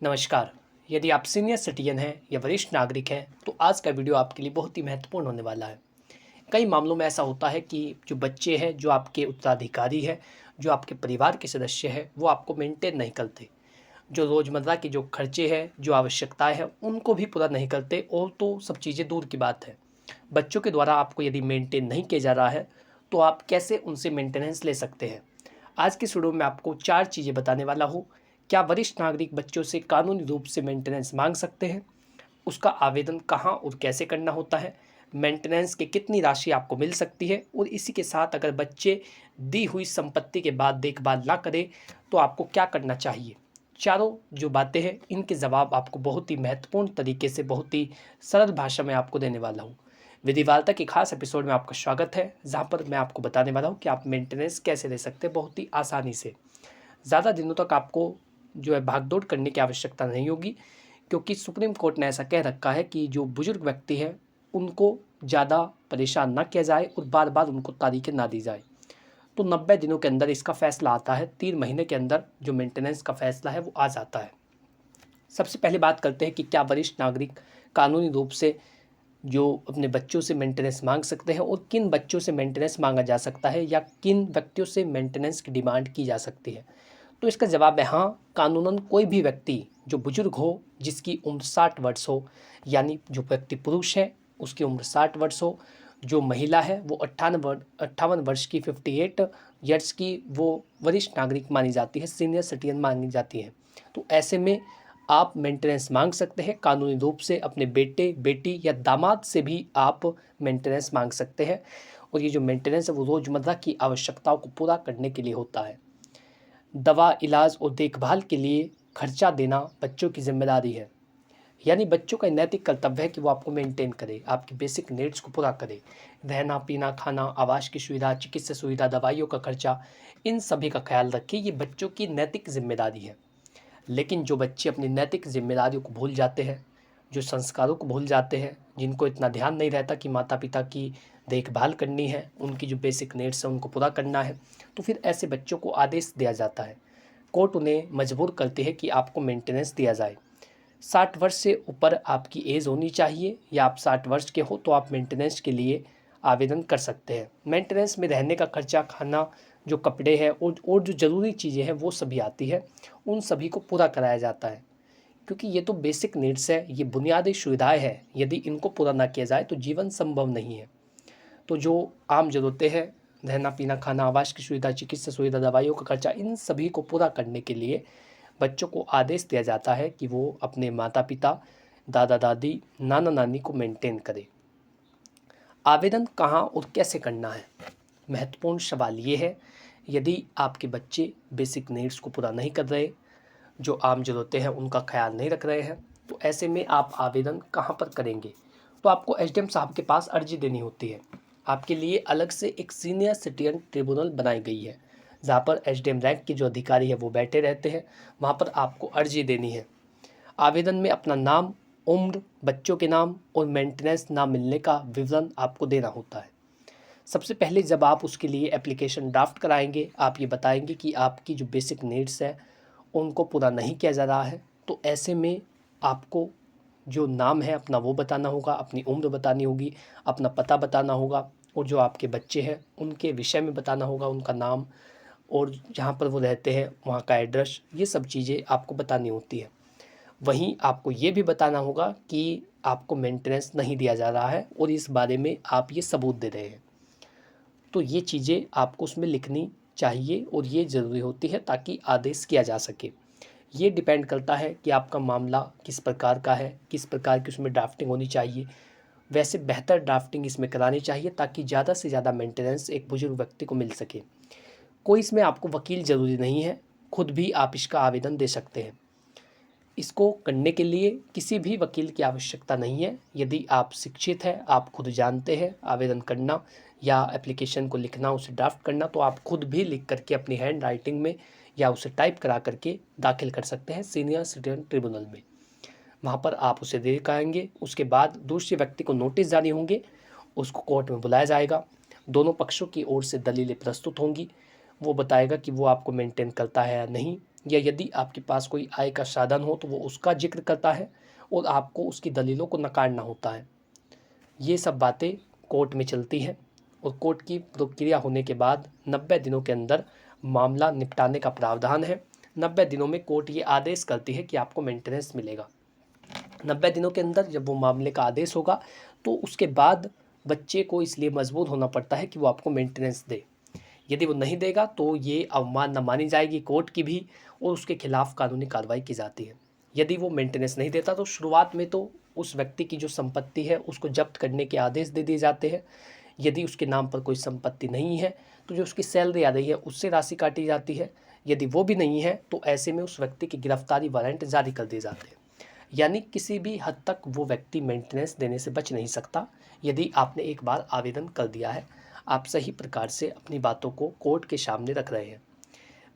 नमस्कार। यदि आप सीनियर सिटीजन हैं या वरिष्ठ नागरिक हैं तो आज का वीडियो आपके लिए बहुत ही महत्वपूर्ण होने वाला है। कई मामलों में ऐसा होता है कि जो बच्चे हैं, जो आपके उत्तराधिकारी हैं, जो आपके परिवार के सदस्य हैं, वो आपको मेंटेन नहीं करते। जो रोज़मर्रा के जो खर्चे हैं, जो आवश्यकताएं हैं, उनको भी पूरा नहीं करते और तो सब चीज़ें दूर की बात है। बच्चों के द्वारा आपको यदि मेंटेन नहीं किया जा रहा है तो आप कैसे उनसे मेंटेनेंस ले सकते हैं। आज के वीडियो में आपको 4 चीज़ें बताने वाला हूँ। क्या वरिष्ठ नागरिक बच्चों से कानूनी रूप से मेंटेनेंस मांग सकते हैं? उसका आवेदन कहाँ और कैसे करना होता है? मेंटेनेंस की कितनी राशि आपको मिल सकती है? और इसी के साथ अगर बच्चे दी हुई संपत्ति के बाद देखभाल ना करें तो आपको क्या करना चाहिए? चारों जो बातें हैं इनके जवाब आपको बहुत ही महत्वपूर्ण तरीके से, बहुत ही सरल भाषा में आपको देने वाला हूँ। विधिवार्ता के खास एपिसोड में आपका स्वागत है, जहाँ पर मैं आपको बताने वाला हूँ कि आप मेंटेनेंस कैसे ले सकते हैं बहुत ही आसानी से। ज़्यादा दिनों तक आपको जो है भाग-दौड़ करने की आवश्यकता नहीं होगी, क्योंकि सुप्रीम कोर्ट ने ऐसा कह रखा है कि जो बुजुर्ग व्यक्ति हैं, उनको ज़्यादा परेशान ना किया जाए और बार-बार उनको तारीखें ना दी जाए। तो 90 दिनों के अंदर इसका फ़ैसला आता है, 3 महीने के अंदर जो मेंटेनेंस का फ़ैसला है वो आ जाता है। सबसे पहले बात करते हैं कि क्या वरिष्ठ नागरिक कानूनी रूप से जो अपने बच्चों से मेंटेनेंस मांग सकते हैं और किन बच्चों से मेंटेनेंस मांगा जा सकता है या किन व्यक्तियों से मेंटेनेंस की डिमांड की जा सकती है। तो इसका जवाब है हाँ, कानूनन कोई भी व्यक्ति जो बुजुर्ग हो, जिसकी उम्र 60 वर्ष हो, यानी जो व्यक्ति पुरुष है उसकी उम्र 60 वर्ष हो, जो महिला है वो 58 वर्ष की 58 ईयर्स की वो वरिष्ठ नागरिक मानी जाती है, सीनियर सिटीजन मानी जाती है। तो ऐसे में आप मेंटेनेंस मांग सकते हैं कानूनी रूप से। अपने बेटे, बेटी या दामाद से भी आप मेंटेनेंस मांग सकते हैं और ये जो मेंटेनेंस है वो रोज़मर्रा की आवश्यकताओं को पूरा करने के लिए होता है। दवा, इलाज और देखभाल के लिए खर्चा देना बच्चों की ज़िम्मेदारी है। यानी बच्चों का नैतिक कर्तव्य है कि वो आपको मेंटेन करे, आपकी बेसिक नीड्स को पूरा करे। रहना, पीना, खाना, आवास की सुविधा, चिकित्सा सुविधा, दवाइयों का खर्चा, इन सभी का ख्याल रखें। ये बच्चों की नैतिक ज़िम्मेदारी है। लेकिन जो बच्चे अपनी नैतिक ज़िम्मेदारियों को भूल जाते हैं, जो संस्कारों को भूल जाते हैं, जिनको इतना ध्यान नहीं रहता कि माता-पिता की देखभाल करनी है, उनकी जो बेसिक नीड्स हैं उनको पूरा करना है, तो फिर ऐसे बच्चों को आदेश दिया जाता है। कोर्ट उन्हें मजबूर करती है कि आपको मेंटेनेंस दिया जाए। 60 वर्ष से ऊपर आपकी एज होनी चाहिए या आप 60 वर्ष के हो तो आप मेंटेनेंस के लिए आवेदन कर सकते हैं। मेंटेनेंस में रहने का खर्चा, खाना, जो कपड़े हैं और जो ज़रूरी चीज़ें हैं वो सभी आती है, उन सभी को पूरा कराया जाता है। क्योंकि ये तो बेसिक नीड्स है, ये बुनियादी सुविधाएँ हैं, यदि इनको पूरा ना किया जाए तो जीवन संभव नहीं है। तो जो आम ज़रूरतें हैं, रहना, पीना, खाना, आवास की सुविधा, चिकित्सा सुविधा, दवाइयों का खर्चा, इन सभी को पूरा करने के लिए बच्चों को आदेश दिया जाता है कि वो अपने माता-पिता, दादा-दादी, नाना-नानी को मेंटेन करें। आवेदन कहाँ और कैसे करना है? महत्वपूर्ण सवाल ये है, यदि आपके बच्चे बेसिक नीड्स को पूरा नहीं कर रहे, जो आम ज़रूरतें हैं उनका ख्याल नहीं रख रहे हैं, तो ऐसे में आप आवेदन कहाँ पर करेंगे? तो आपको एसडीएम साहब के पास अर्जी देनी होती है। आपके लिए अलग से एक सीनियर सिटीजन ट्रिब्यूनल बनाई गई है, जहाँ पर एसडीएम रैंक के जो अधिकारी है वो बैठे रहते हैं। वहाँ पर आपको अर्जी देनी है। आवेदन में अपना नाम, उम्र, बच्चों के नाम और मेंटेनेंस ना मिलने का विवरण आपको देना होता है। सबसे पहले जब आप उसके लिए एप्लीकेशन ड्राफ्ट कराएंगे, आप ये बताएंगे कि आपकी जो बेसिक नीड्स है उनको पूरा नहीं किया जा रहा है। तो ऐसे में आपको जो नाम है अपना वो बताना होगा, अपनी उम्र बतानी होगी, अपना पता बताना होगा और जो आपके बच्चे हैं उनके विषय में बताना होगा, उनका नाम और जहाँ पर वो रहते हैं वहाँ का एड्रेस, ये सब चीज़ें आपको बतानी होती है। वहीं आपको ये भी बताना होगा कि आपको मेंटेनेंस नहीं दिया जा रहा है और इस बारे में आप ये सबूत दे रहे हैं। तो ये चीज़ें आपको उसमें लिखनी चाहिए और ये ज़रूरी होती है ताकि आदेश किया जा सके। ये डिपेंड करता है कि आपका मामला किस प्रकार का है, किस प्रकार की उसमें ड्राफ्टिंग होनी चाहिए। वैसे बेहतर ड्राफ्टिंग इसमें करानी चाहिए ताकि ज़्यादा से ज़्यादा मेंटेनेंस एक बुजुर्ग व्यक्ति को मिल सके। कोई इसमें आपको वकील ज़रूरी नहीं है, खुद भी आप इसका आवेदन दे सकते हैं। इसको करने के लिए किसी भी वकील की आवश्यकता नहीं है। यदि आप शिक्षित हैं, आप खुद जानते हैं आवेदन करना या एप्लीकेशन को लिखना, उसे ड्राफ्ट करना, तो आप खुद भी लिख करके अपनी हैंड राइटिंग में या उसे टाइप करा करके दाखिल कर सकते हैं सीनियर सिटीजन ट्रिब्यूनल में। वहाँ पर आप उसे दे आएंगे। उसके बाद दूसरे व्यक्ति को नोटिस जारी होंगे, उसको कोर्ट में बुलाया जाएगा। दोनों पक्षों की ओर से दलीलें प्रस्तुत होंगी। वो बताएगा कि वो आपको मेंटेन करता है या नहीं, या यदि आपके पास कोई आय का साधन हो तो वो उसका जिक्र करता है और आपको उसकी दलीलों को नकारना होता है। ये सब बातें कोर्ट में चलती हैं और कोर्ट की प्रक्रिया होने के बाद 90 दिनों के अंदर मामला निपटाने का प्रावधान है। 90 दिनों में कोर्ट ये आदेश करती है कि आपको मेंटेनेंस मिलेगा। 90 दिनों के अंदर जब वो मामले का आदेश होगा तो उसके बाद बच्चे को इसलिए मजबूर होना पड़ता है कि वो आपको मेंटेनेंस दे। यदि वो नहीं देगा तो ये अवमानना मानी जाएगी कोर्ट की भी और उसके खिलाफ कानूनी कार्रवाई की जाती है। यदि वो मेंटेनेंस नहीं देता तो शुरुआत में तो उस व्यक्ति की जो संपत्ति है उसको जब्त करने के आदेश दे दिए जाते हैं। यदि उसके नाम पर कोई संपत्ति नहीं है तो जो उसकी सैलरी आ रही है उससे राशि काटी जाती है। यदि वो भी नहीं है तो ऐसे में उस व्यक्ति की गिरफ्तारी वारंट जारी कर दिए जाते हैं। यानी किसी भी हद तक वो व्यक्ति मेंटेनेंस देने से बच नहीं सकता यदि आपने एक बार आवेदन कर दिया है, आप सही प्रकार से अपनी बातों को कोर्ट के सामने रख रहे हैं।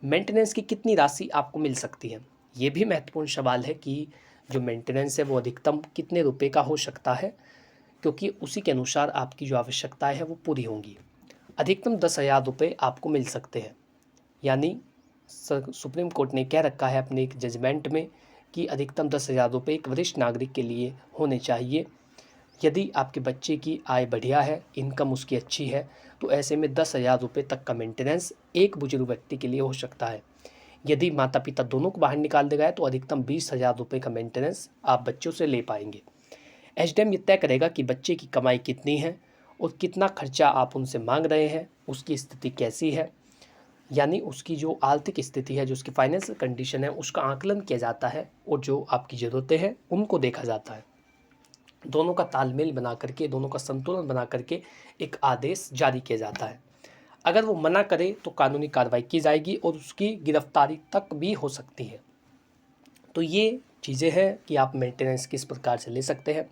मेंटेनेंस की कितनी राशि आपको मिल सकती है, ये भी महत्वपूर्ण सवाल है कि जो मेंटेनेंस है वो अधिकतम कितने रुपए का हो सकता है, क्योंकि उसी के अनुसार आपकी जो आवश्यकताएं हैं वो पूरी होंगी। अधिकतम 10,000 रुपये आपको मिल सकते हैं। यानी सुप्रीम कोर्ट ने कह रखा है अपने एक जजमेंट में कि अधिकतम 10,000 रुपये एक वरिष्ठ नागरिक के लिए होने चाहिए। यदि आपके बच्चे की आय बढ़िया है, इनकम उसकी अच्छी है, तो ऐसे में 10,000 रुपये तक का मेंटेनेंस एक बुजुर्ग व्यक्ति के लिए हो सकता है। यदि माता पिता दोनों को बाहर निकाल देगा है तो अधिकतम 20,000 रुपये का मेंटेनेंस आप बच्चों से ले पाएंगे। एचडीएम ये तय करेगा कि बच्चे की कमाई कितनी है और कितना खर्चा आप उनसे मांग रहे हैं, उसकी स्थिति कैसी है, यानी उसकी जो आर्थिक स्थिति है, जो उसकी फाइनेंशियल कंडीशन है, उसका आकलन किया जाता है और जो आपकी ज़रूरतें हैं उनको देखा जाता है। दोनों का तालमेल बना करके, दोनों का संतुलन बना करके एक आदेश जारी किया जाता है। अगर वो मना करे तो कानूनी कार्रवाई की जाएगी और उसकी गिरफ्तारी तक भी हो सकती है। तो ये चीज़ें हैं कि आप मेंटेनेंस किस प्रकार से ले सकते हैं।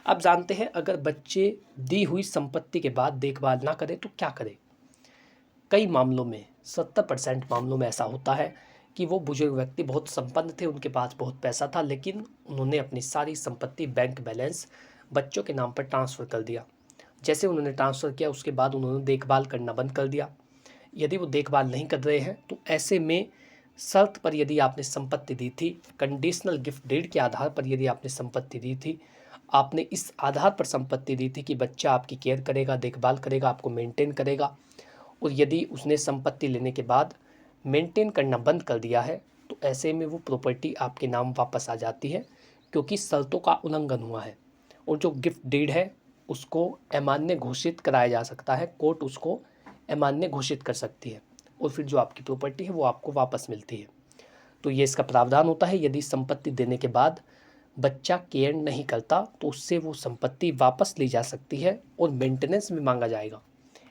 अब जानते हैं अगर बच्चे दी हुई संपत्ति के बाद देखभाल ना करें तो क्या करें। कई मामलों में 70% मामलों में ऐसा होता है कि वो बुजुर्ग व्यक्ति बहुत संपन्न थे, उनके पास बहुत पैसा था, लेकिन उन्होंने अपनी सारी संपत्ति, बैंक बैलेंस बच्चों के नाम पर ट्रांसफ़र कर दिया। जैसे उन्होंने ट्रांसफ़र किया उसके बाद उन्होंने देखभाल करना बंद कर दिया। यदि वो देखभाल नहीं कर रहे हैं तो ऐसे में शर्त पर यदि आपने संपत्ति दी थी, कंडीशनल गिफ्ट डीड के आधार पर यदि आपने संपत्ति दी थी, आपने इस आधार पर संपत्ति दी थी कि बच्चा आपकी केयर करेगा, देखभाल करेगा, आपको मेंटेन करेगा, और यदि उसने संपत्ति लेने के बाद मेंटेन करना बंद कर दिया है तो ऐसे में वो प्रॉपर्टी आपके नाम वापस आ जाती है, क्योंकि शर्तों का उल्लंघन हुआ है। और जो गिफ्ट डीड है उसको अमान्य घोषित कराया जा सकता है, कोर्ट उसको अमान्य घोषित कर सकती है और फिर जो आपकी प्रॉपर्टी है वो आपको वापस मिलती है। तो ये इसका प्रावधान होता है। यदि संपत्ति देने के बाद बच्चा केयर नहीं करता तो उससे वो संपत्ति वापस ली जा सकती है और मेंटेनेंस भी मांगा जाएगा।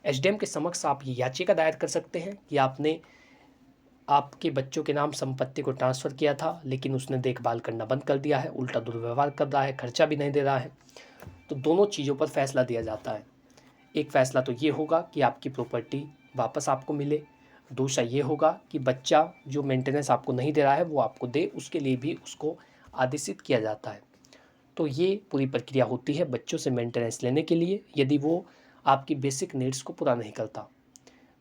एचडीएम के समक्ष आप ये याचिका दायर कर सकते हैं कि आपने आपके बच्चों के नाम संपत्ति को ट्रांसफ़र किया था लेकिन उसने देखभाल करना बंद कर दिया है, उल्टा दुर्व्यवहार कर रहा है, खर्चा भी नहीं दे रहा है। तो दोनों चीज़ों पर फैसला दिया जाता है। एक फ़ैसला तो ये होगा कि आपकी प्रॉपर्टी वापस आपको मिले, दूसरा ये होगा कि बच्चा जो मेंटेनेंस आपको नहीं दे रहा है वो आपको दे, उसके लिए भी उसको आदेशित किया जाता है। तो ये पूरी प्रक्रिया होती है बच्चों से मेंटेनेंस लेने के लिए, यदि वो आपकी बेसिक नीड्स को पूरा नहीं करता।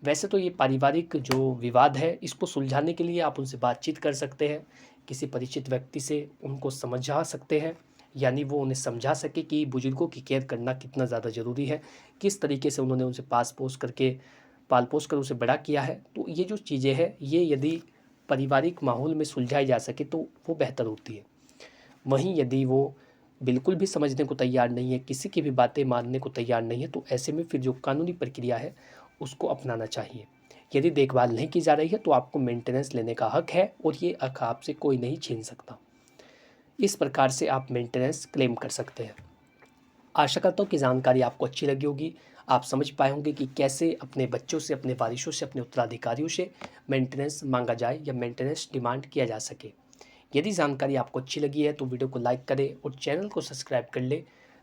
वैसे तो ये पारिवारिक जो विवाद है इसको सुलझाने के लिए आप उनसे बातचीत कर सकते हैं, किसी परिचित व्यक्ति से उनको समझा सकते हैं, यानी वो उन्हें समझा सके कि बुजुर्गों की केयर करना कितना ज़्यादा ज़रूरी है, किस तरीके से उन्होंने उनसे पाल पोस कर उसे बड़ा किया है। तो ये जो चीज़ें हैं ये यदि पारिवारिक माहौल में सुलझाई जा सके तो वो बेहतर होती है। वहीं यदि वो बिल्कुल भी समझने को तैयार नहीं है, किसी की भी बातें मानने को तैयार नहीं है, तो ऐसे में फिर जो कानूनी प्रक्रिया है उसको अपनाना चाहिए। यदि देखभाल नहीं की जा रही है तो आपको मेंटेनेंस लेने का हक है और ये हक आपसे कोई नहीं छीन सकता। इस प्रकार से आप मेंटेनेंस क्लेम कर सकते हैं। आशा करता हूँ कि जानकारी आपको अच्छी लगी होगी। आप समझ पाए होंगे कि कैसे अपने बच्चों से, अपने वारिसों से, अपने उत्तराधिकारियों से मेंटेनेंस मांगा जाए या मेंटेनेंस डिमांड किया जा सके। यदि जानकारी आपको अच्छी लगी है तो वीडियो को लाइक करें और चैनल को सब्सक्राइब कर ले,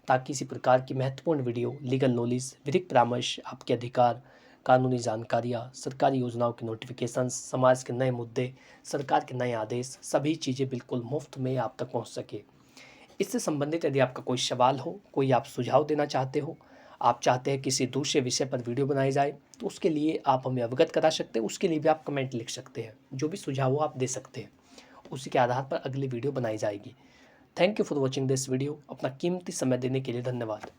ताकि इसी प्रकार की महत्वपूर्ण वीडियो, लीगल नॉलेज, विधिक परामर्श, आपके अधिकार, कानूनी जानकारियाँ, सरकारी योजनाओं के नोटिफिकेशंस, समाज के नए मुद्दे, सरकार के नए आदेश, सभी चीज़ें बिल्कुल मुफ्त में आप तक पहुँच सके। इससे संबंधित यदि आपका कोई सवाल हो, कोई आप सुझाव देना चाहते हो, आप चाहते हैं किसी दूसरे विषय पर वीडियो बनाई जाए तो उसके लिए आप हमें अवगत करा सकते हैं, उसके लिए भी आप कमेंट लिख सकते हैं। जो भी सुझाव हो आप दे सकते हैं, उसी के आधार पर अगली वीडियो बनाई जाएगी। Thank you for watching this video. अपना कीमती समय देने के लिए धन्यवाद।